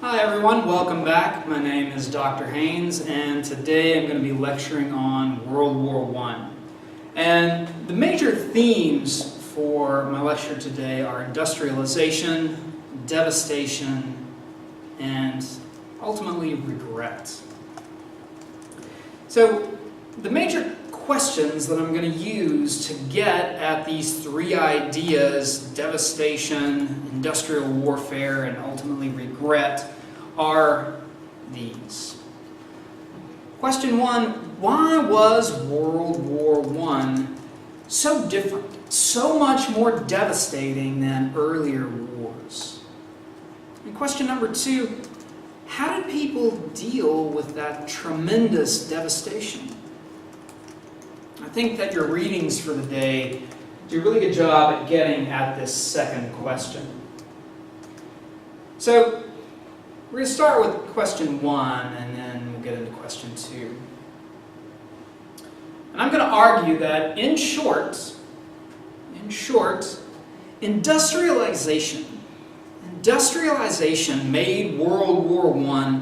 Hi everyone, welcome back. My name is Dr. Haynes and today I'm going to be lecturing on World War I. And the major themes for my lecture today are industrialization, devastation, and ultimately regret. So the major questions that I'm going to use to get at these three ideas, devastation, industrial warfare, and ultimately regret, are these. Question one, why was World War I so different, so much more devastating than earlier wars? And question number two, how did people deal with that tremendous devastation? I think that your readings for the day do a really good job at getting at this second question. So, we're going to start with question one, and then we'll get into question two. And I'm going to argue that, in short, industrialization made World War I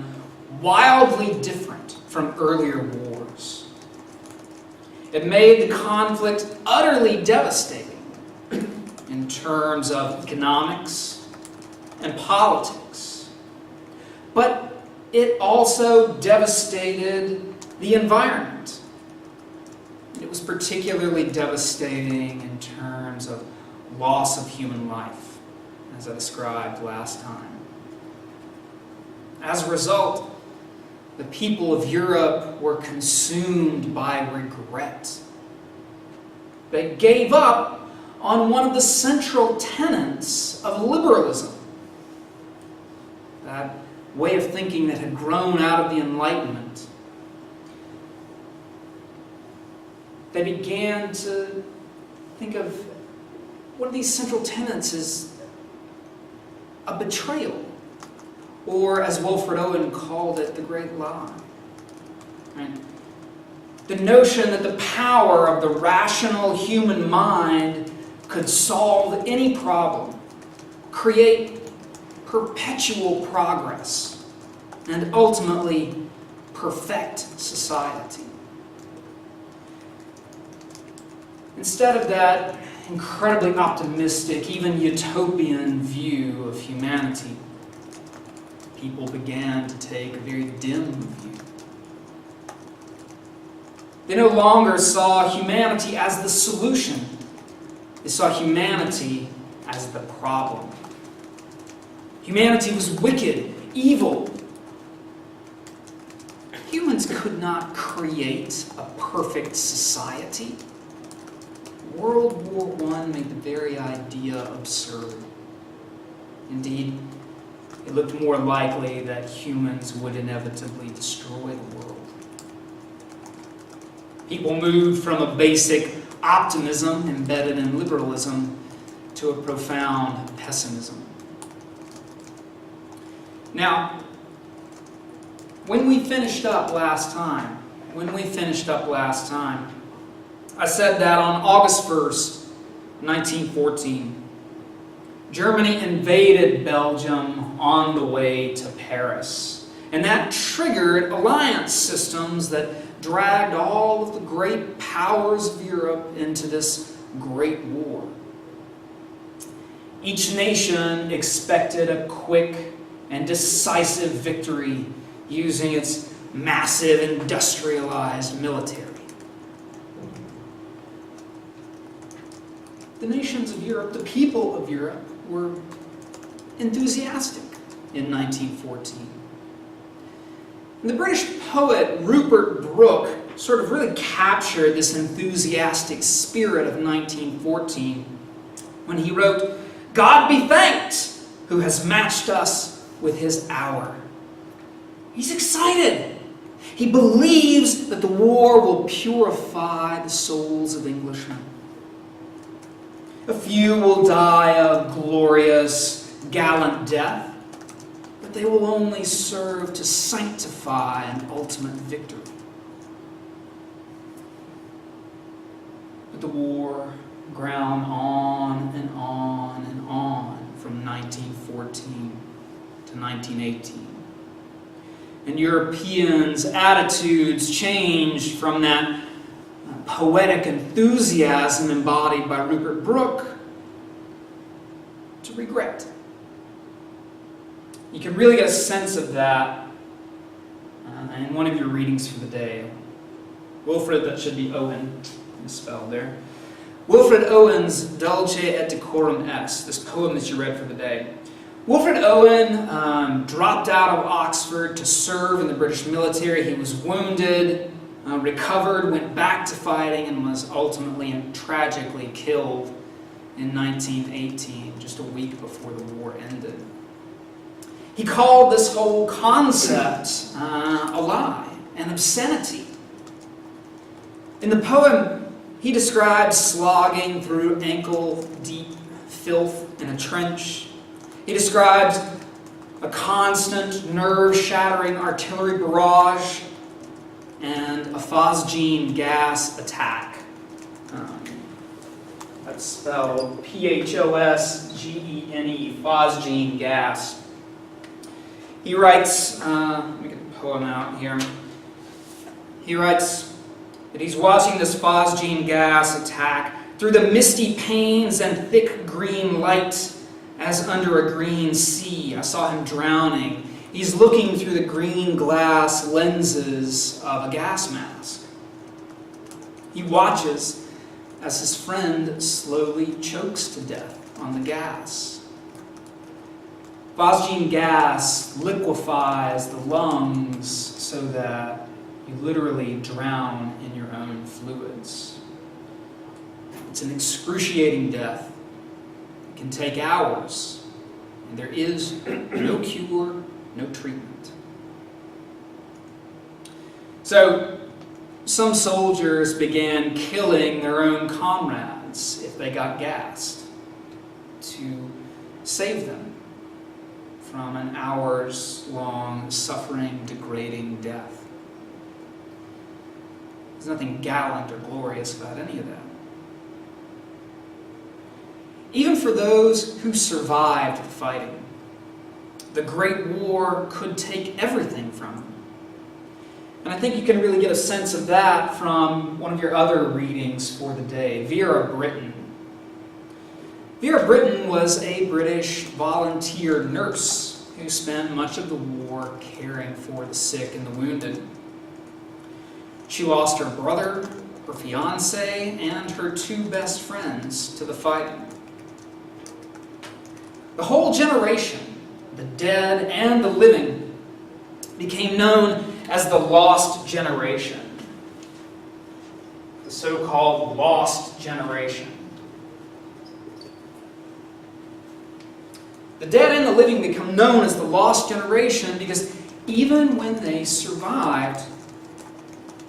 wildly different from earlier wars. It made the conflict utterly devastating in terms of economics and politics. But it also devastated the environment. It was particularly devastating in terms of loss of human life, as I described last time. As a result, the people of Europe were consumed by regret. They gave up on one of the central tenets of liberalism, that way of thinking that had grown out of the Enlightenment. They began to think of one of these central tenets as a betrayal, or as Wilfred Owen called it, the great lie. Right? The notion that the power of the rational human mind could solve any problem, create perpetual progress, and ultimately perfect society. Instead of that incredibly optimistic, even utopian view of humanity, people began to take a very dim view. They no longer saw humanity as the solution. They saw humanity as the problem. Humanity was wicked, evil. Humans could not create a perfect society. World War I made the very idea absurd. Indeed, it looked more likely that humans would inevitably destroy the world. People moved from a basic optimism embedded in liberalism to a profound pessimism. Now, when we finished up last time, I said that on August 1st, 1914, Germany invaded Belgium on the way to Paris. And that triggered alliance systems that dragged all of the great powers of Europe into this great war. Each nation expected a quick and decisive victory using its massive industrialized military. The nations of Europe, the people of Europe, were enthusiastic in 1914. And the British poet Rupert Brooke sort of really captured this enthusiastic spirit of 1914 when he wrote, "God be thanked who has matched us with his hour." He's excited. He believes that the war will purify the souls of Englishmen. A few will die a glorious, gallant death, but they will only serve to sanctify an ultimate victory. But the war ground on and on and on from 1914 to 1918. and Europeans' attitudes changed from that poetic enthusiasm embodied by Rupert Brooke to regret. You can really get a sense of that in one of your readings for the day. Wilfred, that should be Owen, misspelled there. Wilfred Owen's Dulce et Decorum Est, this poem that you read for the day. Wilfred Owen dropped out of Oxford to serve in the British military. He was wounded, recovered, went back to fighting, and was ultimately and tragically killed in 1918, just a week before the war ended. He called this whole concept a lie, an obscenity. In the poem, he describes slogging through ankle-deep filth in a trench. He describes a constant, nerve-shattering artillery barrage and a phosgene gas attack. That's spelled Phosgene, phosgene gas. He writes, let me get the poem out here. He writes that he's watching this phosgene gas attack through the misty panes and thick green light as under a green sea. I saw him drowning. He's looking through the green glass lenses of a gas mask. He watches as his friend slowly chokes to death on the gas. Phosgene gas liquefies the lungs so that you literally drown in your own fluids. It's an excruciating death. It can take hours, and there is no cure, no treatment. So, some soldiers began killing their own comrades if they got gassed to save them from an hours-long, suffering, degrading death. There's nothing gallant or glorious about any of that. Even for those who survived the fighting, the Great War could take everything from them. And I think you can really get a sense of that from one of your other readings for the day, Vera Brittain. Vera Brittain was a British volunteer nurse who spent much of the war caring for the sick and the wounded. She lost her brother, her fiancé, and her two best friends to the fighting. The whole generation, the dead and the living, became known as the Lost Generation. The so-called Lost Generation. The dead and the living become known as the Lost Generation because even when they survived,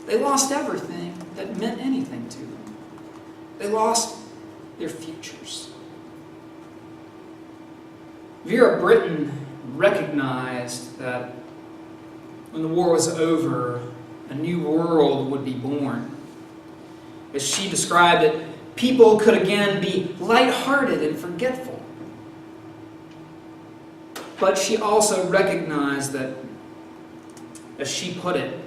they lost everything that meant anything to them. They lost their futures. Vera Brittain recognized that when the war was over, a new world would be born. As she described it, people could again be lighthearted and forgetful. But she also recognized that, as she put it,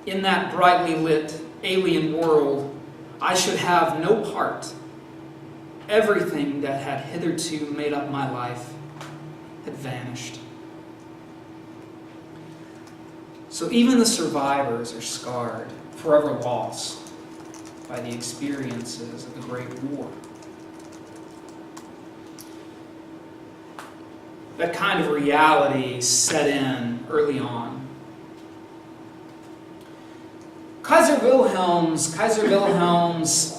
in that brightly lit alien world, I should have no part. Everything that had hitherto made up my life had vanished. So even the survivors are scarred, forever lost by the experiences of the Great War. That kind of reality set in early on. Kaiser Wilhelm's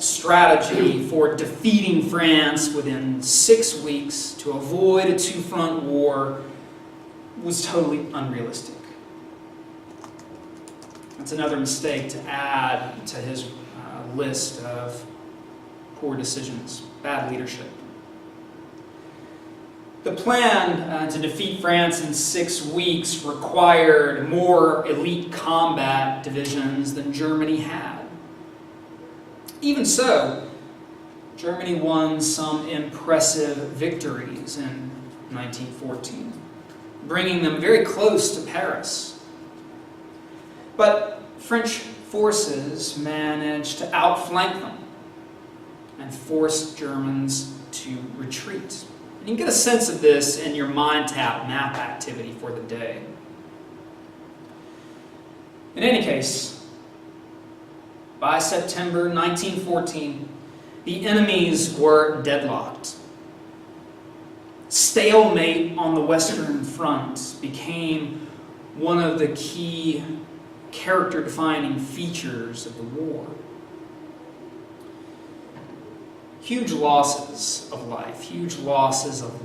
strategy for defeating France within 6 weeks to avoid a two-front war was totally unrealistic. That's another mistake to add to his list of poor decisions, bad leadership. The plan to defeat France in 6 weeks required more elite combat divisions than Germany had. Even so, Germany won some impressive victories in 1914. bringing them very close to Paris. But French forces managed to outflank them and force Germans to retreat. And you can get a sense of this in your MindTap map activity for the day. In any case, by September 1914, the enemies were deadlocked. Stalemate on the Western Front became one of the key character-defining features of the war. Huge losses of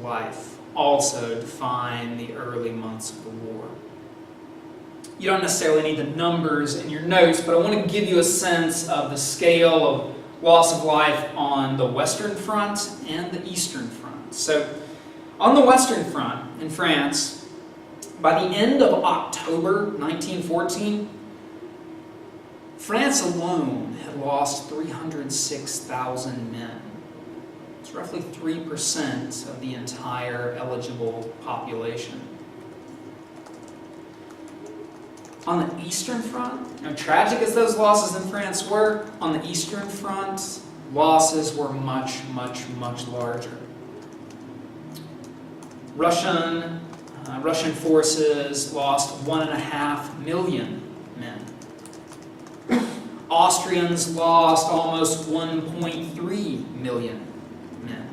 life also define the early months of the war. You don't necessarily need the numbers in your notes, but I want to give you a sense of the scale of loss of life on the Western Front and the Eastern Front. So, on the Western Front in France, by the end of October 1914, France alone had lost 306,000 men. It's roughly 3% of the entire eligible population. On the Eastern Front, tragic as those losses in France were, on the Eastern Front, losses were much, much, much larger. Russian forces lost 1.5 million men. Austrians lost almost 1.3 million men.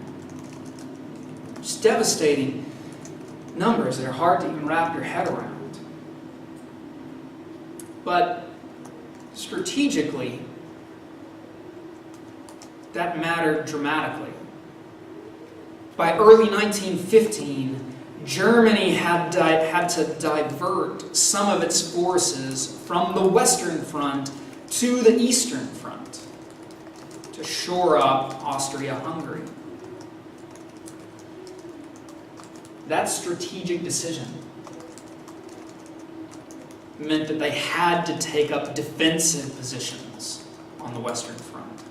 Just devastating numbers that are hard to even wrap your head around. But strategically, that mattered dramatically. By early 1915, Germany had to divert some of its forces from the Western Front to the Eastern Front to shore up Austria-Hungary. That strategic decision meant that they had to take up defensive positions on the Western Front.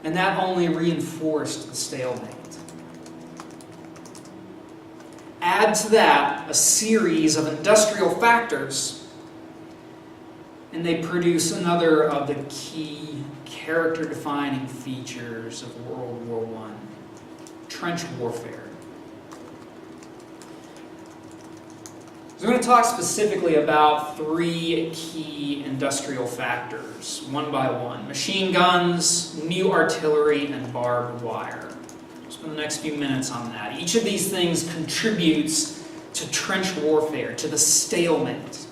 And that only reinforced the stalemate. Add to that a series of industrial factors, and they produce another of the key character-defining features of World War I, trench warfare. So we're going to talk specifically about three key industrial factors, one by one. Machine guns, new artillery, and barbed wire. We'll spend the next few minutes on that. Each of these things contributes to trench warfare, to the stalemate.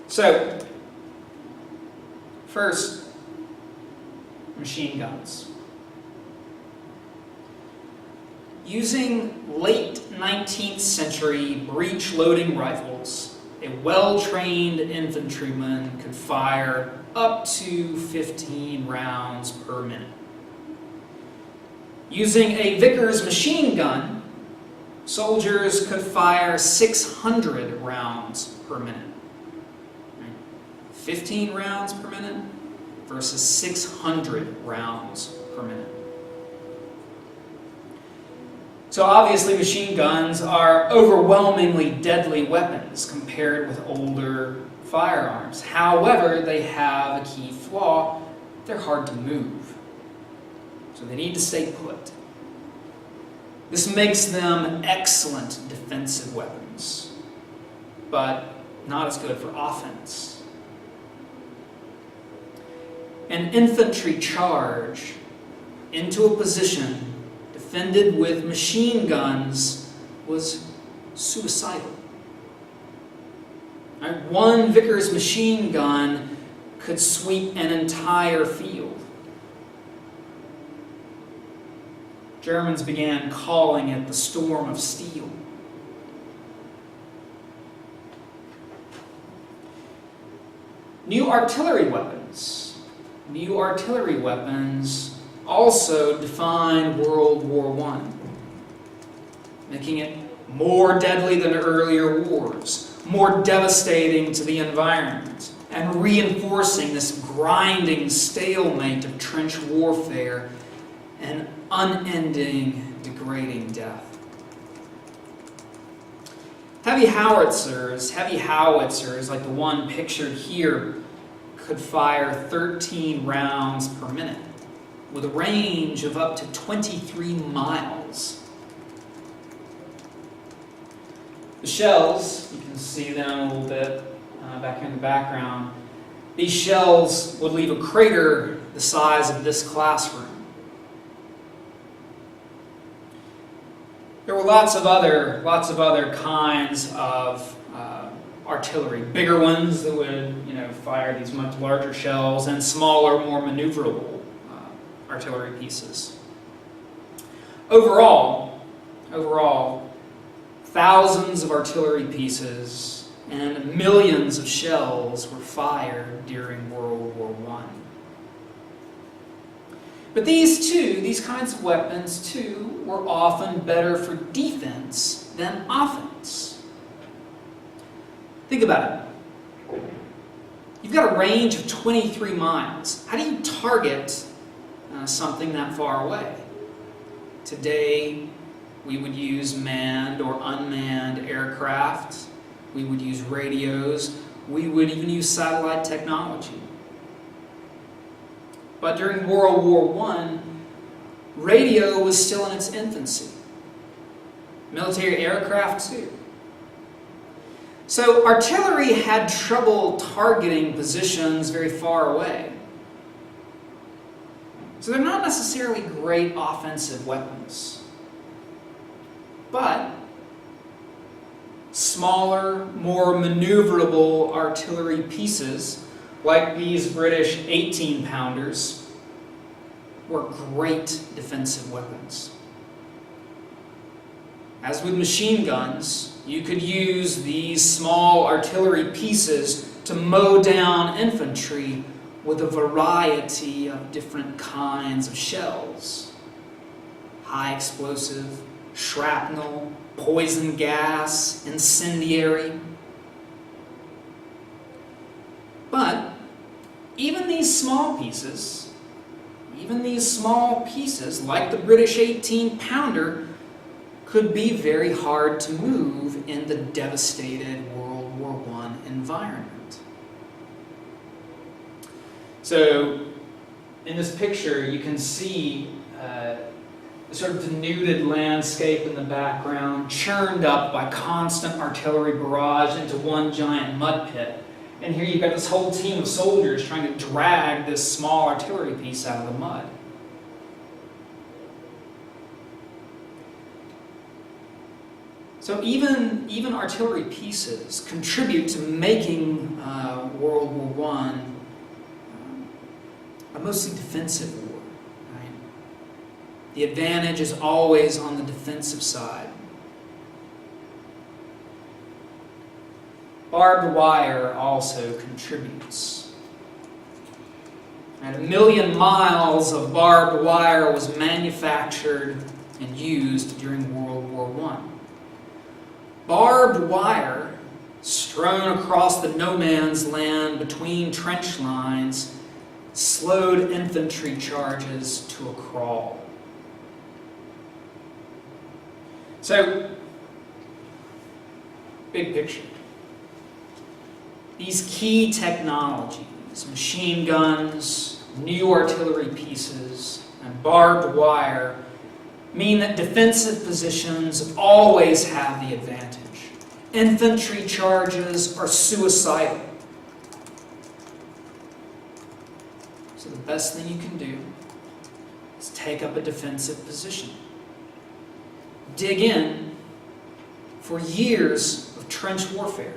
So, first, machine guns. Using late 19th century breech-loading rifles, a well-trained infantryman could fire up to 15 rounds per minute. Using a Vickers machine gun, soldiers could fire 600 rounds per minute. 15 rounds per minute versus 600 rounds per minute. So obviously machine guns are overwhelmingly deadly weapons compared with older firearms. However, they have a key flaw. They're hard to move. So they need to stay put. This makes them excellent defensive weapons, but not as good for offense. An infantry charge into a position defended with machine guns was suicidal. One Vickers machine gun could sweep an entire field. Germans began calling it the Storm of Steel. New artillery weapons also defined World War I, making it more deadly than earlier wars, more devastating to the environment, and reinforcing this grinding stalemate of trench warfare and unending, degrading death. Heavy howitzers like the one pictured here, could fire 13 rounds per minute with a range of up to 23 miles. The shells, you can see them a little bit back here in the background. These shells would leave a crater the size of this classroom. There were lots of other kinds of artillery, bigger ones that would, fire these much larger shells, and smaller, more maneuverable artillery pieces. Overall, thousands of artillery pieces and millions of shells were fired during World War I. But these kinds of weapons too, were often better for defense than offense. Think about it. You've got a range of 23 miles. How do you target something that far away? Today, we would use manned or unmanned aircraft. We would use radios. We would even use satellite technology. But during World War I, radio was still in its infancy. Military aircraft too. So artillery had trouble targeting positions very far away. So they're not necessarily great offensive weapons. But smaller, more maneuverable artillery pieces, like these British 18-pounders, were great defensive weapons. As with machine guns, you could use these small artillery pieces to mow down infantry with a variety of different kinds of shells. High explosive, shrapnel, poison gas, incendiary. But even these small pieces, like the British 18-pounder, could be very hard to move in the devastated World War I environment. So, in this picture, you can see the sort of denuded landscape in the background, churned up by constant artillery barrage into one giant mud pit. And here you've got this whole team of soldiers trying to drag this small artillery piece out of the mud. So even artillery pieces contribute to making World War I a mostly defensive war. Right? The advantage is always on the defensive side. Barbed wire also contributes. And 1 million miles of barbed wire was manufactured and used during World War I. Barbed wire strewn across the no man's land between trench lines slowed infantry charges to a crawl. So, big picture. These key technologies, machine guns, new artillery pieces, and barbed wire, mean that defensive positions always have the advantage. Infantry charges are suicidal. So the best thing you can do is take up a defensive position. Dig in for years of trench warfare.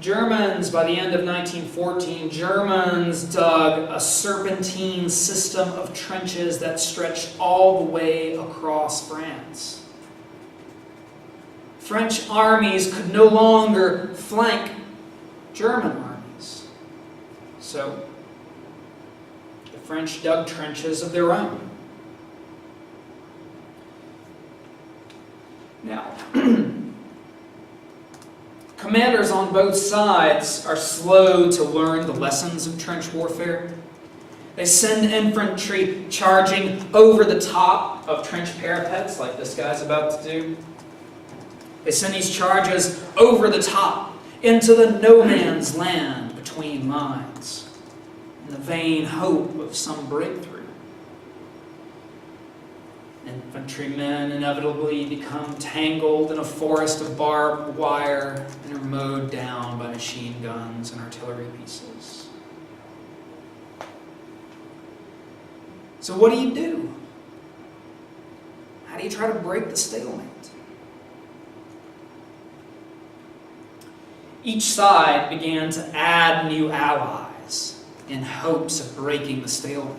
Germans, by the end of 1914, Germans dug a serpentine system of trenches that stretched all the way across France. French armies could no longer flank German armies. So, the French dug trenches of their own. Now, commanders on both sides are slow to learn the lessons of trench warfare. They send infantry charging over the top of trench parapets, like this guy's about to do. They send these charges over the top into the no man's land between lines, in the vain hope of some breakthrough. Infantrymen inevitably become tangled in a forest of barbed wire and are mowed down by machine guns and artillery pieces. So what do? How do you try to break the stalemate? Each side began to add new allies in hopes of breaking the stalemate.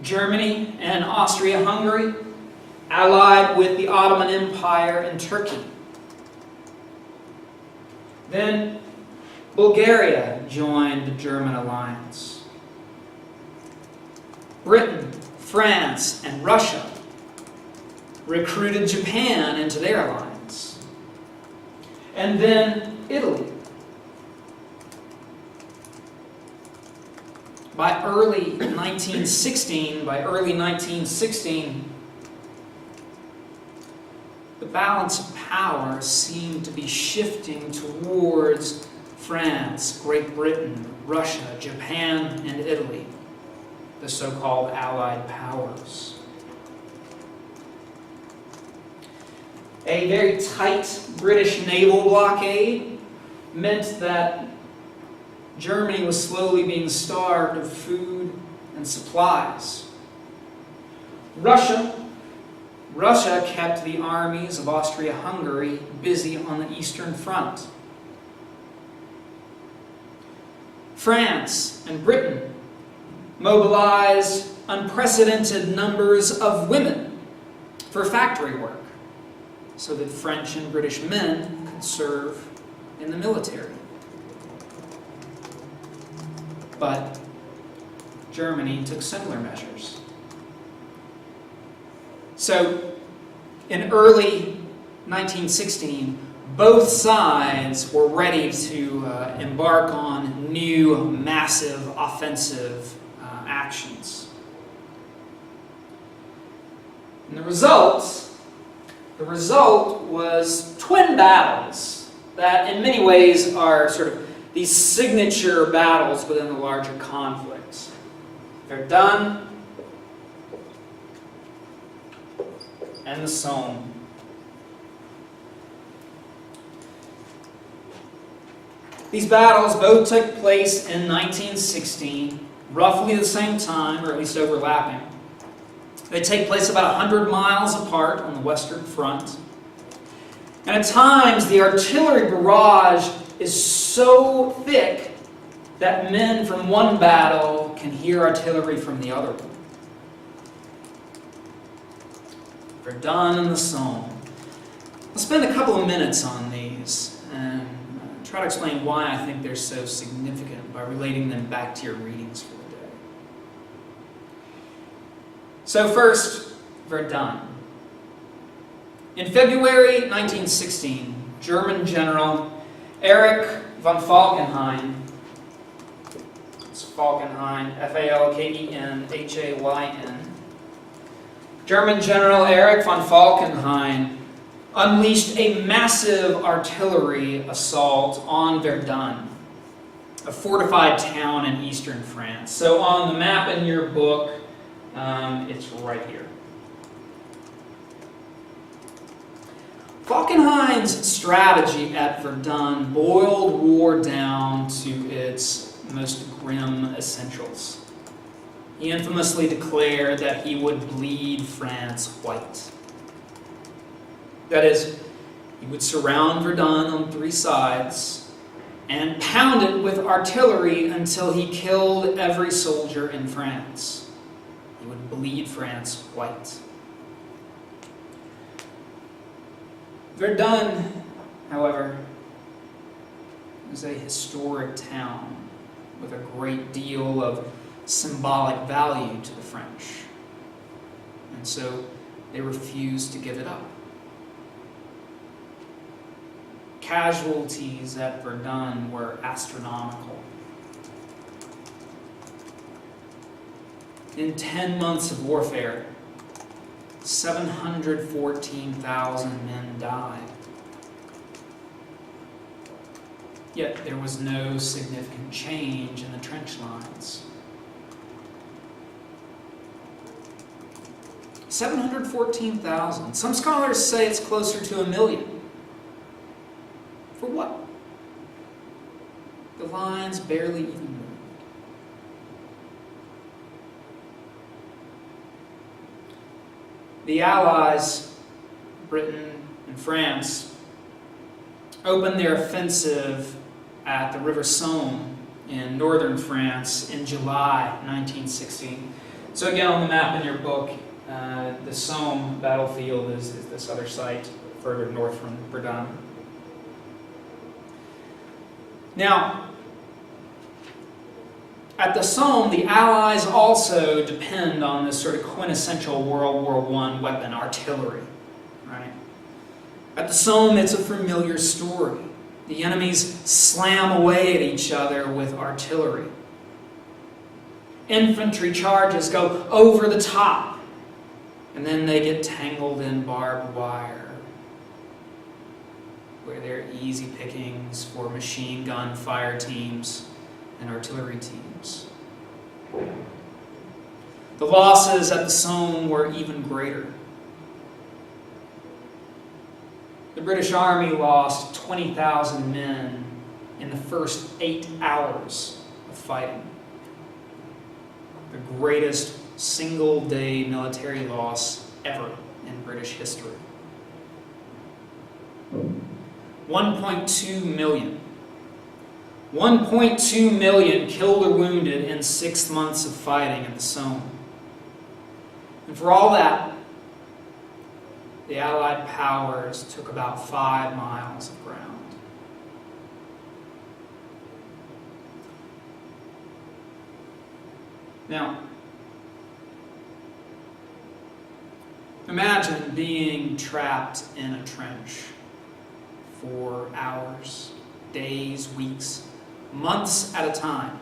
Germany and Austria-Hungary allied with the Ottoman Empire and Turkey. Then Bulgaria joined the German alliance. Britain, France, and Russia recruited Japan into their alliance. And then Italy. By early 1916, the balance of power seemed to be shifting towards France, Great Britain, Russia, Japan, and Italy, the so-called Allied powers. A very tight British naval blockade meant that Germany was slowly being starved of food and supplies. Russia kept the armies of Austria-Hungary busy on the Eastern Front. France and Britain mobilized unprecedented numbers of women for factory work so that French and British men could serve in the military. But Germany took similar measures. So, in early 1916, both sides were ready to embark on new, massive, offensive actions. And the result was twin battles that in many ways are sort of these signature battles within the larger conflict. Verdun and the Somme. These battles both took place in 1916, roughly the same time, or at least overlapping. They take place about 100 miles apart on the Western Front. And at times, the artillery barrage is so thick that men from one battle can hear artillery from the other one. Verdun and the Somme. I'll spend a couple of minutes on these and try to explain why I think they're so significant by relating them back to your readings for the day. So first, Verdun. In February 1916, German General Erich von Falkenhayn, it's Falkenhayn, Falkenhayn, German General Erich von Falkenhayn unleashed a massive artillery assault on Verdun, a fortified town in eastern France. So on the map in your book, it's right here. Falkenhayn's strategy at Verdun boiled war down to its most grim essentials. He infamously declared that he would bleed France white. That is, he would surround Verdun on three sides and pound it with artillery until he killed every soldier in France. He would bleed France white. Verdun, however, is a historic town with a great deal of symbolic value to the French. And so they refused to give it up. Casualties at Verdun were astronomical. In 10 months of warfare, 714,000 men died. Yet there was no significant change in the trench lines. 714,000. Some scholars say it's closer to 1 million. For what? The lines barely even moved. The Allies, Britain and France, opened their offensive at the River Somme in northern France in July 1916. So again, on the map in your book, the Somme battlefield is this other site further north from Verdun. Now, at the Somme, the Allies also depend on this sort of quintessential World War I weapon, artillery. Right? At the Somme, it's a familiar story. The enemies slam away at each other with artillery. Infantry charges go over the top, and then they get tangled in barbed wire, where they're easy pickings for machine gun fire teams and artillery teams. The losses at the Somme were even greater. The British Army lost 20,000 men in the first 8 hours of fighting. The greatest single-day military loss ever in British history. 1.2 million. 1.2 million killed or wounded in 6 months of fighting at the Somme. And for all that, the Allied powers took about 5 miles of ground. Now, imagine being trapped in a trench for hours, days, weeks, months at a time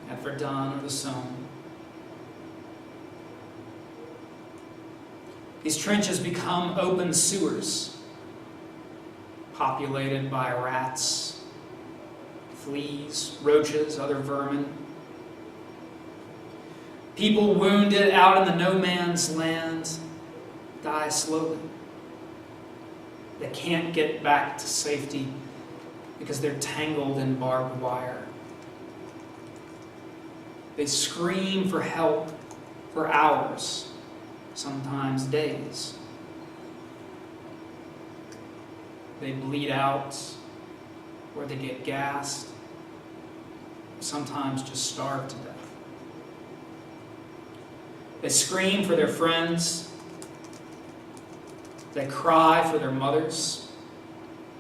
at Verdun or the Somme. These trenches become open sewers, populated by rats, fleas, roaches, other vermin. People wounded out in the no man's land die slowly. They can't get back to safety because they're tangled in barbed wire. They scream for help for hours, sometimes days. They bleed out, or they get gassed, sometimes just starve to death. They scream for their friends. They cry for their mothers.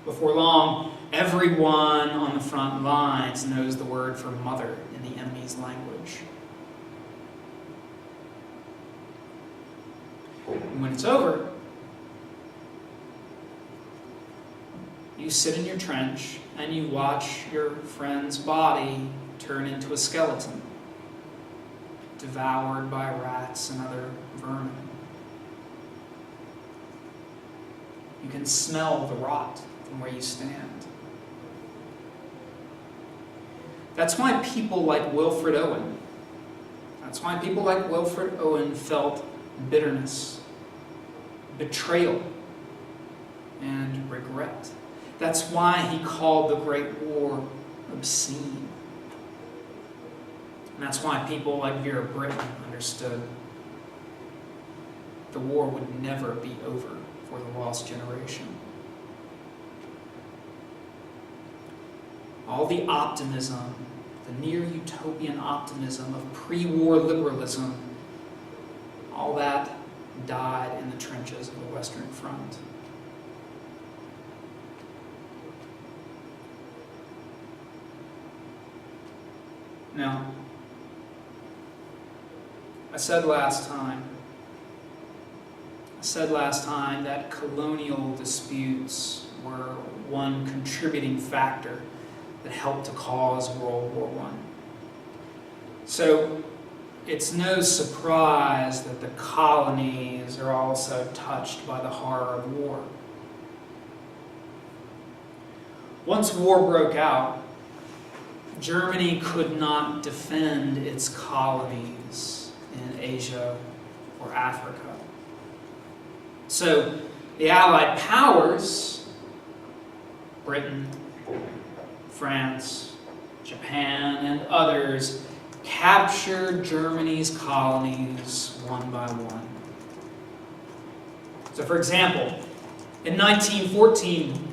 Before long, everyone on the front lines knows the word for mother in the enemy's language. And when it's over, you sit in your trench and you watch your friend's body turn into a skeleton, devoured by rats and other vermin. You can smell the rot from where you stand. That's why people like Wilfred Owen, felt bitterness, betrayal, and regret. That's why he called the Great War obscene. And that's why people like Vera Brittain understood the war would never be over for the lost generation. All the optimism, the near utopian optimism of pre-war liberalism, all that died in the trenches of the Western Front. Now, I said last time that colonial disputes were one contributing factor that helped to cause World War I. So, it's no surprise that the colonies are also touched by the horror of war. Once war broke out, Germany could not defend its colonies in Asia or Africa. So the Allied powers, Britain, France, Japan, and others, captured Germany's colonies one by one. So for example, in 1914,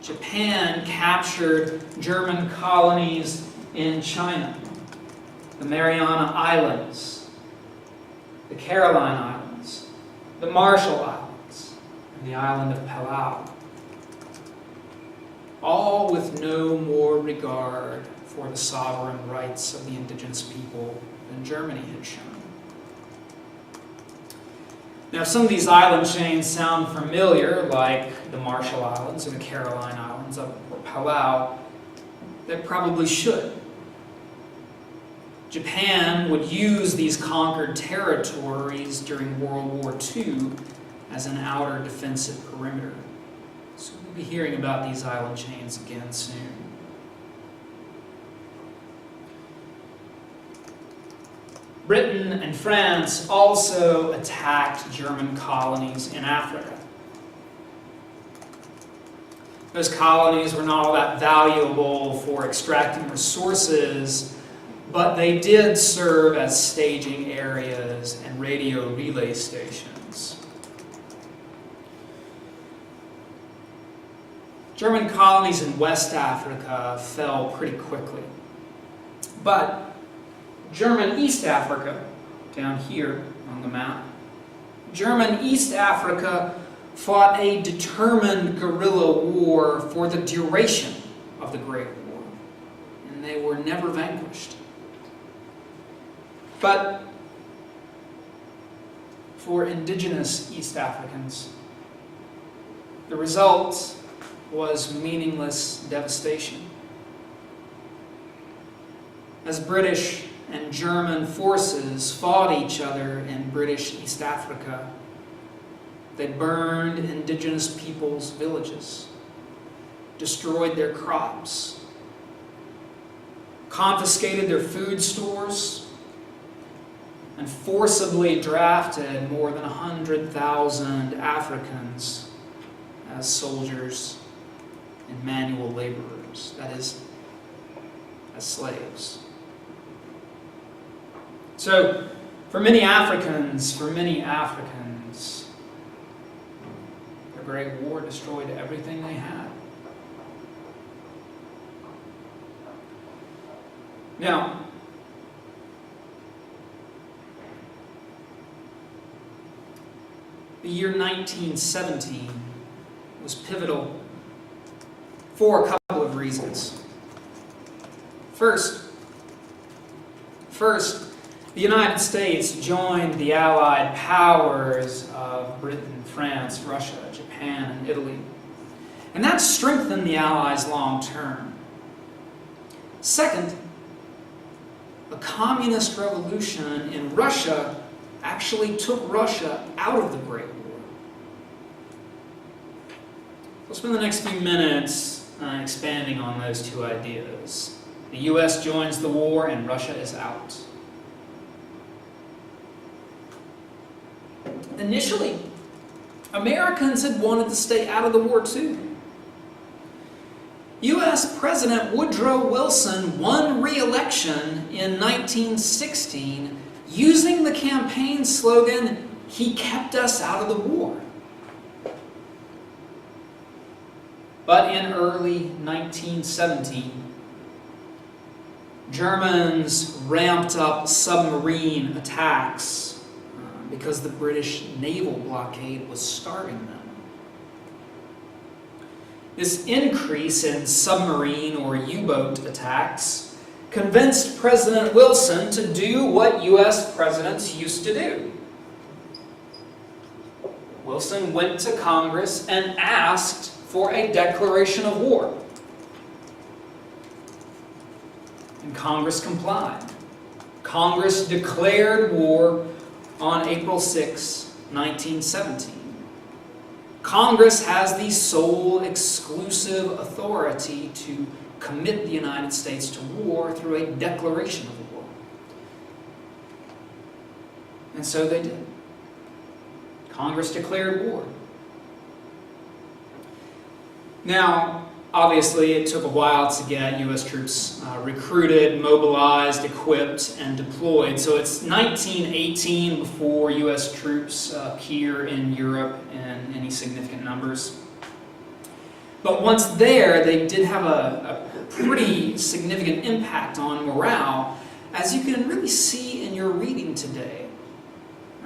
Japan captured German colonies in China, the Mariana Islands, the Caroline Islands, the Marshall Islands, and the island of Palau, all with no more regard for the sovereign rights of the indigenous people than Germany had shown. Now, some of these island chains sound familiar, like the Marshall Islands or the Caroline Islands or Palau. They probably should. Japan would use these conquered territories during World War II as an outer defensive perimeter. So we'll be hearing about these island chains again soon. Britain and France also attacked German colonies in Africa. Those colonies were not all that valuable for extracting resources, but they did serve as staging areas and radio relay stations. German colonies in West Africa fell pretty quickly, but German East Africa, down here on the map, German East Africa fought a determined guerrilla war for the duration of the Great War, and they were never vanquished. But for indigenous East Africans, the result was meaningless devastation. As British and German forces fought each other in British East Africa, they burned indigenous peoples' villages, destroyed their crops, confiscated their food stores, and forcibly drafted more than 100,000 Africans as soldiers and manual laborers, that is, as slaves. So, for many Africans, the Great War destroyed everything they had. Now, the year 1917 was pivotal for a couple of reasons. First, the United States joined the Allied powers of Britain, France, Russia, Japan, and Italy. And that strengthened the Allies long term. Second, a communist revolution in Russia actually took Russia out of the Great War. We'll spend the next few minutes expanding on those two ideas. The U.S. joins the war and Russia is out. Initially, Americans had wanted to stay out of the war too. U.S. President Woodrow Wilson won re-election in 1916 using the campaign slogan, "He kept us out of the war." But in early 1917, Germans ramped up submarine attacks because the British naval blockade was starving them. This increase in submarine or U-boat attacks convinced President Wilson to do what U.S. presidents used to do. Wilson went to Congress and asked for a declaration of war. And Congress complied. Congress declared war on April 6, 1917. Congress has the sole exclusive authority to commit the United States to war through a declaration of war. And so they did. Congress declared war. Now, obviously, it took a while to get U.S. troops recruited, mobilized, equipped, and deployed. So it's 1918 before U.S. troops appear in Europe in any significant numbers. But once there, they did have a pretty significant impact on morale, as you can really see in your reading today.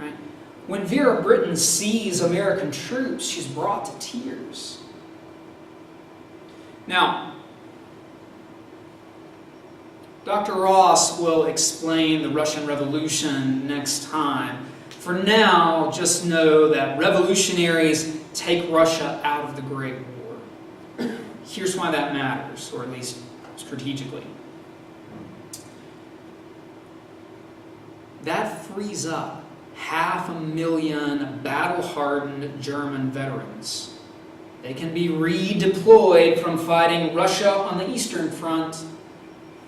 Right? When Vera Brittain sees American troops, she's brought to tears. Now, Dr. Ross will explain the Russian Revolution next time. For now, just know that revolutionaries take Russia out of the Great War. Here's why that matters, or at least strategically. That frees up 500,000 battle-hardened German veterans. They can be redeployed from fighting Russia on the Eastern Front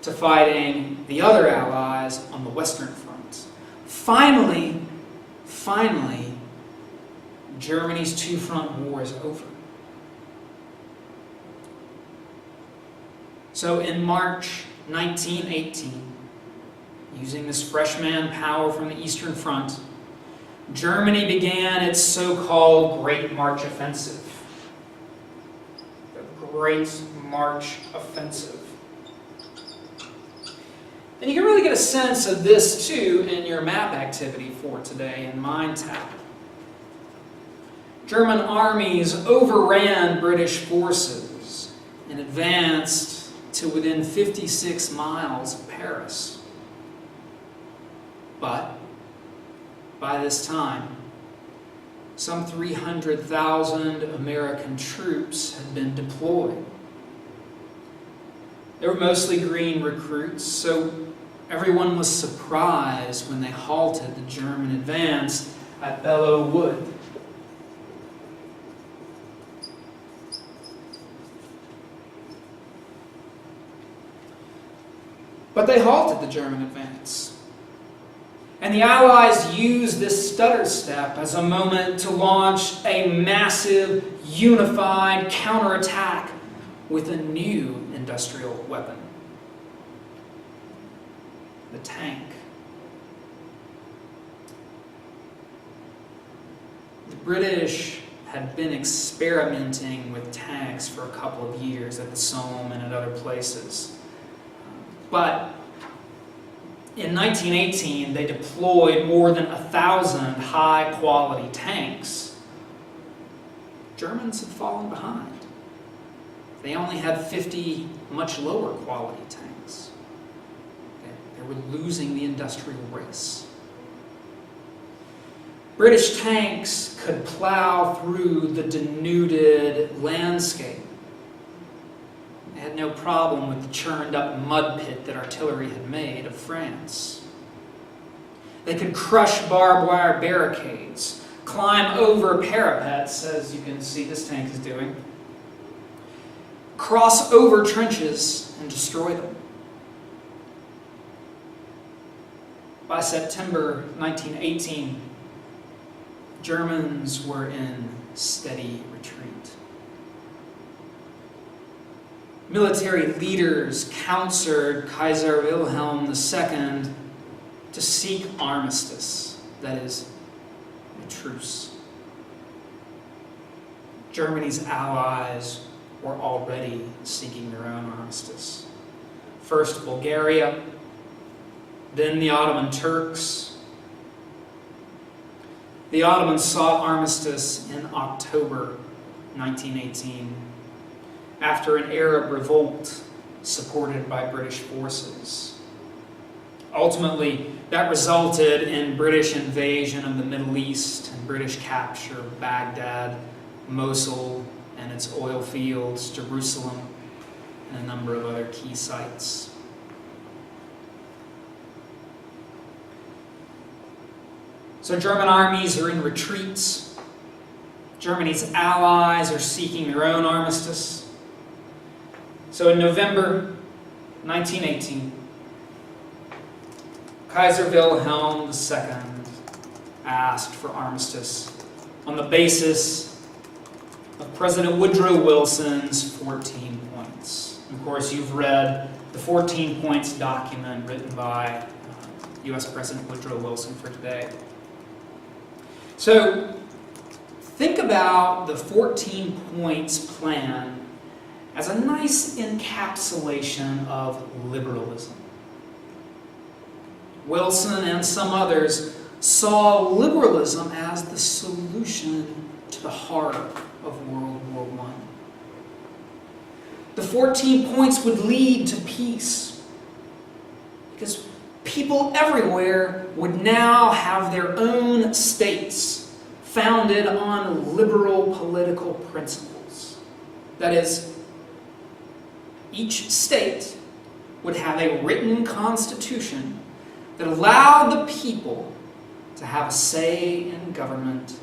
to fighting the other allies on the Western Front. Finally, Germany's two-front war is over. So in March 1918, using this fresh manpower from the Eastern Front, Germany began its so-called Great March Offensive. The Great March Offensive. And you can really get a sense of this too in your map activity for today in Mind Tap. German armies overran British forces and advanced to within 56 miles of Paris. But by this time, some 300,000 American troops had been deployed. They were mostly green recruits, so everyone was surprised when they halted the German advance at Belleau Wood. But they halted the German advance. And the Allies used this stutter step as a moment to launch a massive, unified counterattack with a new industrial weapon. The tank. The British had been experimenting with tanks for a couple of years at the Somme and at other places. But in 1918, they deployed more than 1,000 high-quality tanks. Germans had fallen behind. They only had 50 much lower quality tanks. They were losing the industrial race. British tanks could plow through the denuded landscape. They had no problem with the churned up mud pit that artillery had made of France. They could crush barbed wire barricades, climb over parapets, as you can see this tank is doing, cross over trenches and destroy them. By September 1918, Germans were in steady retreat. Military leaders counseled Kaiser Wilhelm II to seek armistice, that is, a truce. Germany's allies were already seeking their own armistice. First Bulgaria, then the Ottoman Turks. The Ottomans sought armistice in October 1918 after an Arab revolt supported by British forces. Ultimately, that resulted in British invasion of the Middle East and British capture of Baghdad, Mosul and its oil fields, Jerusalem, and a number of other key sites. So German armies are in retreats. Germany's allies are seeking their own armistice. So in November 1918, Kaiser Wilhelm II asked for armistice on the basis of President Woodrow Wilson's 14 points. Of course, you've read the 14 points document written by U.S. President Woodrow Wilson for today. So, think about the 14 points plan as a nice encapsulation of liberalism. Wilson and some others saw liberalism as the solution to the horror of World War I. The 14 points would lead to peace because people everywhere would now have their own states founded on liberal political principles. That is, each state would have a written constitution that allowed the people to have a say in government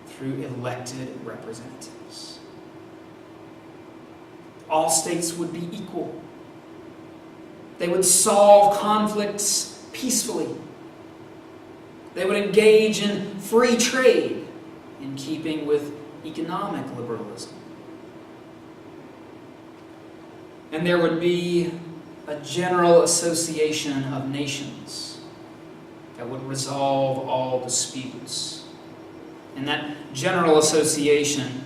through elected representatives. All states would be equal. They would solve conflicts peacefully. They would engage in free trade in keeping with economic liberalism. And there would be a general association of nations that would resolve all disputes. And that general association,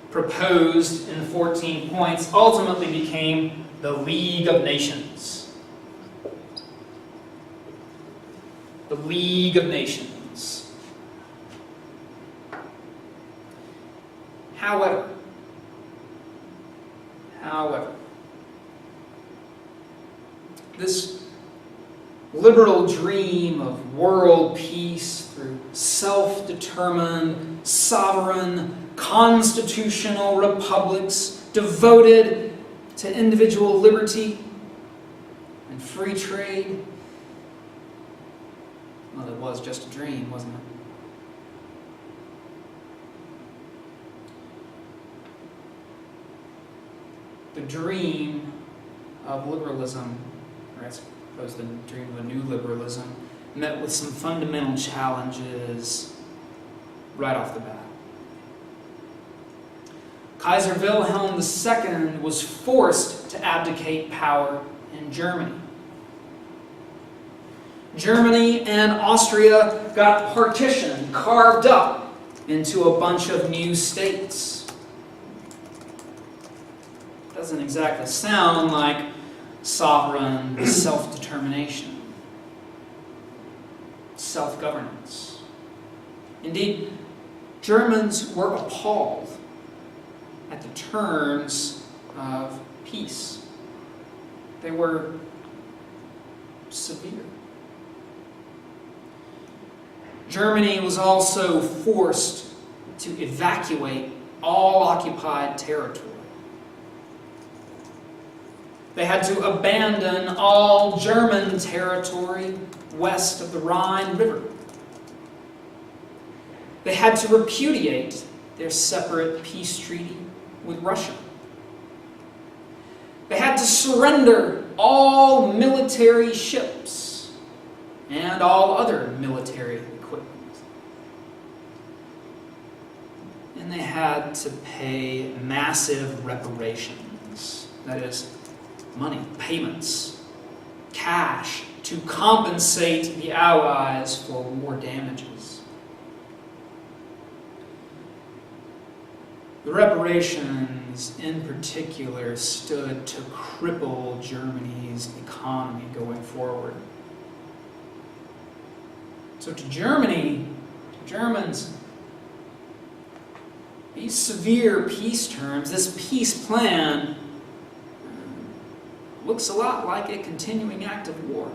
proposed in the 14 points, ultimately became the League of Nations. The League of Nations. However, this liberal dream of world peace through self-determined, sovereign, constitutional republics devoted to individual liberty and free trade, well, it was just a dream, wasn't it? The dream of liberalism, or I suppose the dream of a new liberalism, met with some fundamental challenges right off the bat. Kaiser Wilhelm II was forced to abdicate power in Germany. Germany and Austria got partitioned, carved up into a bunch of new states. Doesn't exactly sound like sovereign self-determination, self-governance. Indeed, Germans were appalled at the terms of peace. They were severe. Germany was also forced to evacuate all occupied territory. They had to abandon all German territory west of the Rhine River. They had to repudiate their separate peace treaty with Russia. They had to surrender all military ships and all other military equipment. And they had to pay massive reparations, that is, money, payments, cash, to compensate the Allies for war damages. The reparations, in particular, stood to cripple Germany's economy going forward. So to Germans, these severe peace terms, this peace plan, looks a lot like a continuing act of war.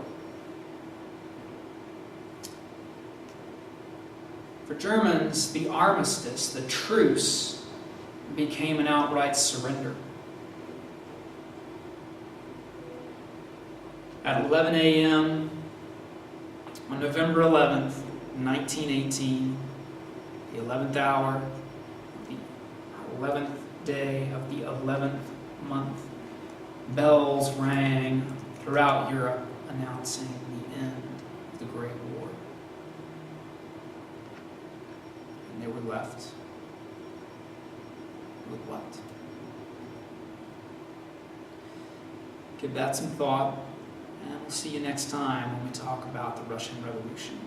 For Germans, the armistice, the truce, became an outright surrender. At 11 a.m. on November 11th, in 1918, the 11th hour, the 11th day of the 11th month, bells rang throughout Europe announcing the end of the Great War. And they were left with what? Give that some thought, and we'll see you next time when we talk about the Russian Revolution.